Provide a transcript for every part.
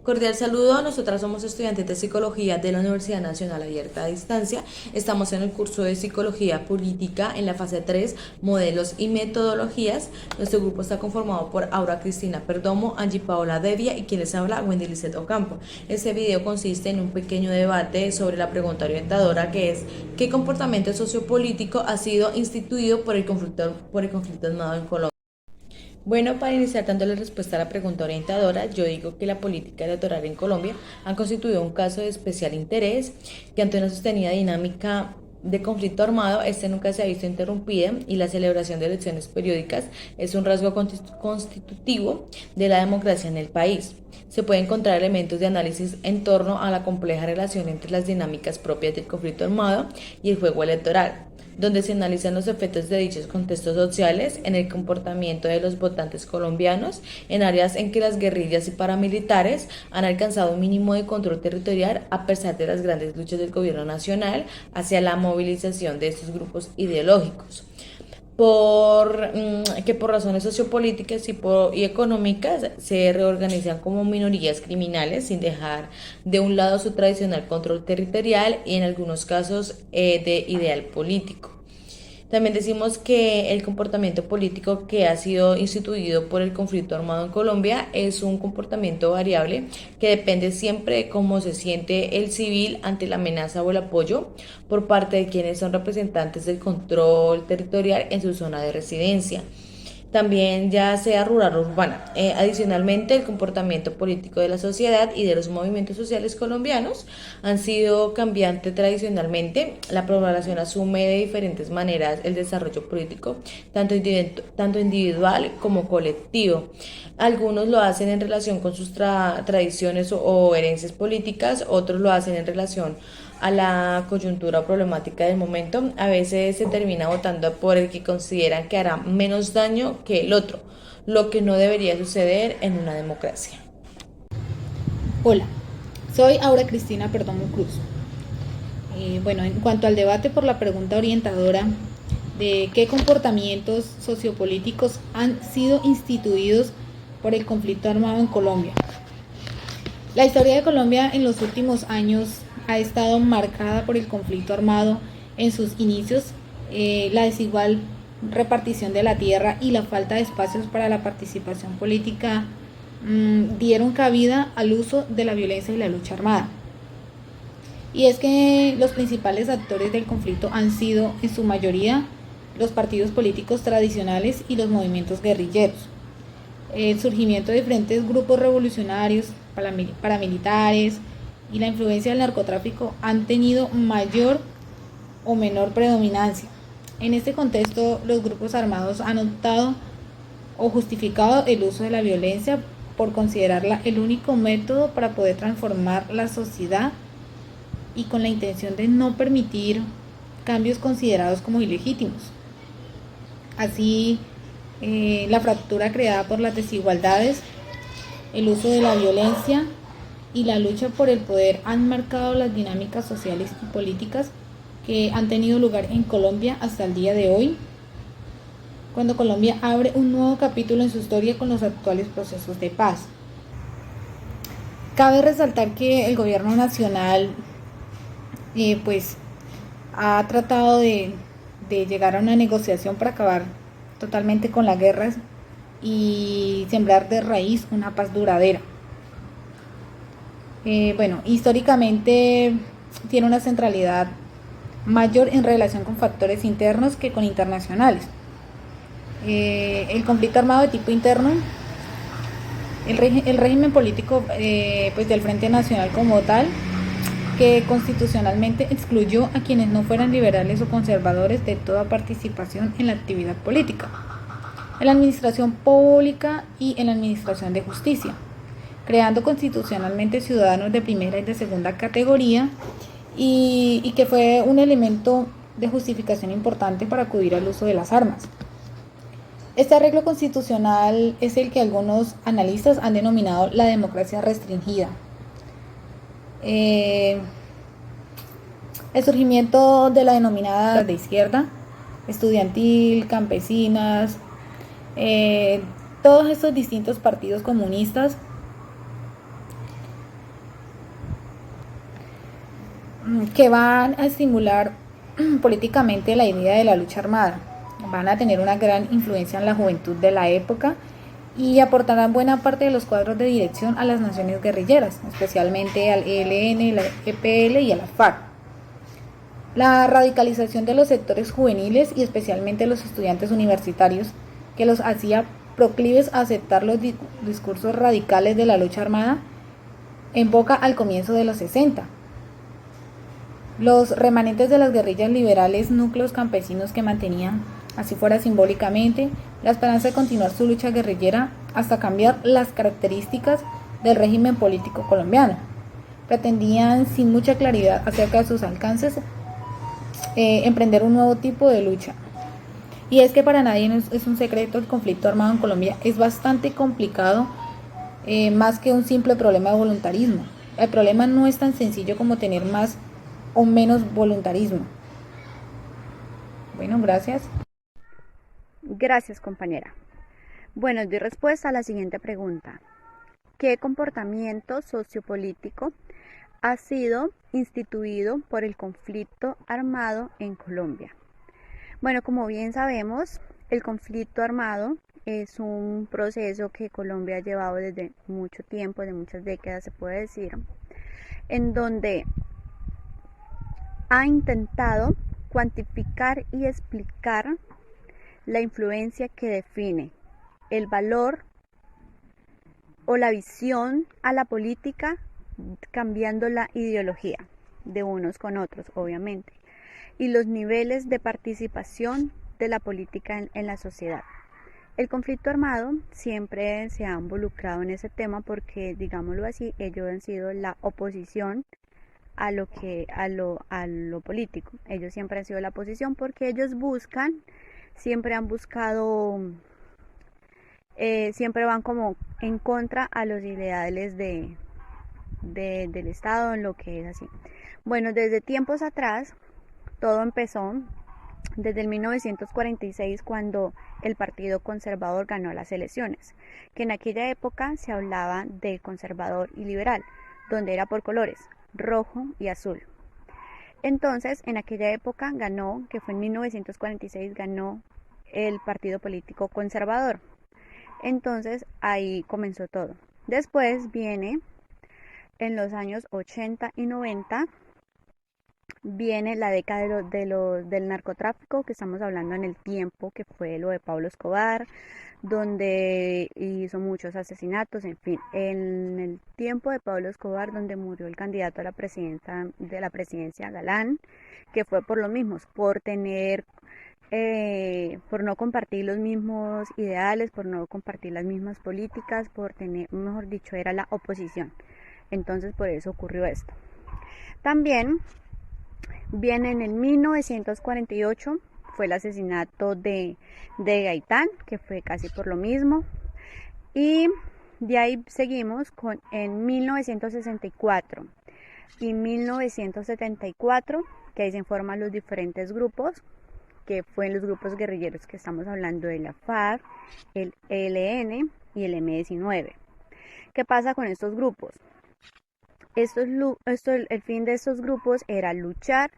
Cordial saludo, nosotras somos estudiantes de Psicología de la Universidad Nacional Abierta a Distancia. Estamos en el curso de Psicología Política en la fase 3, Modelos y Metodologías. Nuestro grupo está conformado por Aura Cristina Perdomo, Angie Paola Devia y quien les habla, Wendy Lizeth Ocampo. Este video consiste en un pequeño debate sobre la pregunta orientadora que es ¿qué comportamiento sociopolítico ha sido instituido por el conflicto armado en Colombia? Bueno, para iniciar dando la respuesta a la pregunta orientadora, yo digo que la política electoral en Colombia ha constituido un caso de especial interés, que ante una sostenida dinámica de conflicto armado, este nunca se ha visto interrumpida y la celebración de elecciones periódicas es un rasgo constitutivo de la democracia en el país. Se pueden encontrar elementos de análisis en torno a la compleja relación entre las dinámicas propias del conflicto armado y el juego electoral, donde se analizan los efectos de dichos contextos sociales en el comportamiento de los votantes colombianos en áreas en que las guerrillas y paramilitares han alcanzado un mínimo de control territorial a pesar de las grandes luchas del gobierno nacional hacia la movilización de estos grupos ideológicos. Que por razones sociopolíticas y económicas se reorganizan como minorías criminales sin dejar de un lado su tradicional control territorial y en algunos casos de ideal político. También decimos que el comportamiento político que ha sido instituido por el conflicto armado en Colombia es un comportamiento variable que depende siempre de cómo se siente el civil ante la amenaza o el apoyo por parte de quienes son representantes del control territorial en su zona de residencia, también ya sea rural o urbana. Adicionalmente, el comportamiento político de la sociedad y de los movimientos sociales colombianos han sido cambiantes tradicionalmente. La población asume de diferentes maneras el desarrollo político, tanto individual como colectivo. Algunos lo hacen en relación con sus tradiciones o herencias políticas, otros lo hacen en relación a la coyuntura o problemática del momento. A veces se termina votando por el que consideran que hará menos daño que el otro, lo que no debería suceder en una democracia. Hola, soy Aura Cristina Perdomo Cruz. Bueno, en cuanto al debate por la pregunta orientadora de qué comportamientos sociopolíticos han sido instituidos por el conflicto armado en Colombia. La historia de Colombia en los últimos años ha estado marcada por el conflicto armado en sus inicios, la desigual repartición de la tierra y la falta de espacios para la participación política dieron cabida al uso de la violencia y la lucha armada. Y es que los principales actores del conflicto han sido, en su mayoría, los partidos políticos tradicionales y los movimientos guerrilleros. El surgimiento de diferentes grupos revolucionarios, paramilitares y la influencia del narcotráfico han tenido mayor o menor predominancia. En este contexto, los grupos armados han optado o justificado el uso de la violencia por considerarla el único método para poder transformar la sociedad y con la intención de no permitir cambios considerados como ilegítimos. Así, la fractura creada por las desigualdades, el uso de la violencia y la lucha por el poder han marcado las dinámicas sociales y políticas que han tenido lugar en Colombia hasta el día de hoy, cuando Colombia abre un nuevo capítulo en su historia con los actuales procesos de paz. Cabe resaltar que el gobierno nacional pues ha tratado de llegar a una negociación para acabar totalmente con las guerras y sembrar de raíz una paz duradera. Bueno, históricamente tiene una centralidad mayor en relación con factores internos que con internacionales. El conflicto armado de tipo interno, el régimen político pues del Frente Nacional como tal, que constitucionalmente excluyó a quienes no fueran liberales o conservadores de toda participación en la actividad política, en la administración pública y en la administración de justicia, creando constitucionalmente ciudadanos de primera y de segunda categoría y que fue un elemento de justificación importante para acudir al uso de las armas. Este arreglo constitucional es el que algunos analistas han denominado la democracia restringida. El surgimiento de la denominada de izquierda, estudiantil, campesinas, todos estos distintos partidos comunistas que van a estimular políticamente la idea de la lucha armada. Van a tener una gran influencia en la juventud de la época y aportarán buena parte de los cuadros de dirección a las naciones guerrilleras, especialmente al ELN, la EPL y a la FARC. La radicalización de los sectores juveniles y especialmente los estudiantes universitarios, que los hacía proclives a aceptar los discursos radicales de la lucha armada, evoca al comienzo de los 60. Los remanentes de las guerrillas liberales, núcleos campesinos que mantenían, así fuera simbólicamente, la esperanza de continuar su lucha guerrillera hasta cambiar las características del régimen político colombiano. Pretendían, sin mucha claridad acerca de sus alcances, emprender un nuevo tipo de lucha. Y es que para nadie es un secreto, el conflicto armado en Colombia es bastante complicado, más que un simple problema de voluntarismo. El problema no es tan sencillo como tener más o menos voluntarismo. Bueno, gracias. Gracias, compañera. Bueno, doy respuesta a la siguiente pregunta. ¿Qué comportamiento sociopolítico ha sido instituido por el conflicto armado en Colombia? Bueno, como bien sabemos, el conflicto armado es un proceso que Colombia ha llevado desde mucho tiempo, de muchas décadas se puede decir, en donde ha intentado cuantificar y explicar la influencia que define el valor o la visión a la política, cambiando la ideología de unos con otros, obviamente, y los niveles de participación de la política en la sociedad. El conflicto armado siempre se ha involucrado en ese tema porque, digámoslo así, ellos han sido la oposición a lo político. Ellos siempre han sido la oposición porque ellos siempre han buscado, siempre van como en contra a los ideales del Estado, en lo que es así. Bueno, desde tiempos atrás, todo empezó desde el 1946, cuando el Partido Conservador ganó las elecciones, que en aquella época se hablaba de conservador y liberal, donde era por colores, rojo y azul. Entonces, en aquella época ganó, que fue en 1946, ganó el partido político conservador. Entonces, ahí comenzó todo. Después viene, en los años 80 y 90, viene la década del narcotráfico, que estamos hablando en el tiempo que fue lo de Pablo Escobar, donde hizo muchos asesinatos, en fin, en el tiempo de Pablo Escobar, donde murió el candidato a la presidencia Galán, que fue por lo mismo, por no compartir los mismos ideales, por no compartir las mismas políticas, por tener, mejor dicho, era la oposición. Entonces por eso ocurrió esto. También viene en el 1948, fue el asesinato de Gaitán, que fue casi por lo mismo. Y de ahí seguimos en 1964 y 1974, que ahí se informan los diferentes grupos, que fueron los grupos guerrilleros que estamos hablando de la FARC, el ELN y el M-19. ¿Qué pasa con estos grupos? El fin de estos grupos era luchar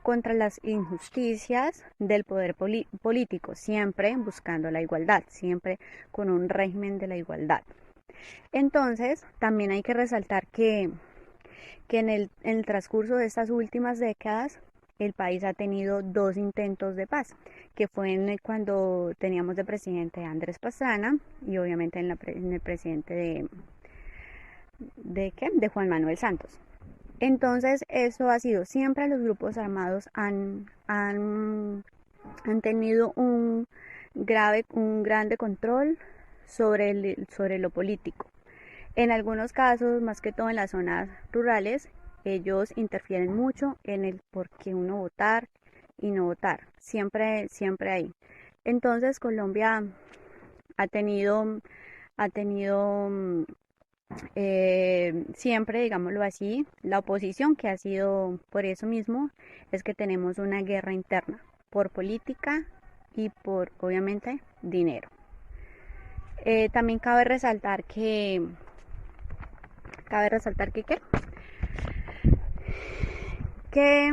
contra las injusticias del poder político, siempre buscando la igualdad, siempre con un régimen de la igualdad. Entonces, también hay que resaltar que en el transcurso de estas últimas décadas, el país ha tenido 2 intentos de paz, que fue cuando teníamos de presidente a Andrés Pastrana y obviamente en el presidente de Juan Manuel Santos. Entonces, eso ha sido siempre, los grupos armados han tenido un grande control sobre lo político. En algunos casos, más que todo en las zonas rurales, ellos interfieren mucho en el por qué uno votar y no votar. Siempre hay. Entonces, Colombia ha tenido siempre, digámoslo así, la oposición, que ha sido por eso mismo, es que tenemos una guerra interna por política y por, obviamente, dinero. También cabe resaltar que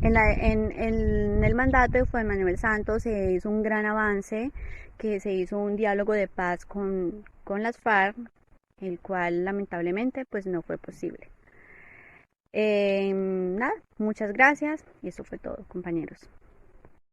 en el mandato de Juan Manuel Santos se hizo un gran avance, que se hizo un diálogo de paz con las FARC, el cual lamentablemente pues no fue posible. Nada, muchas gracias y eso fue todo, compañeros.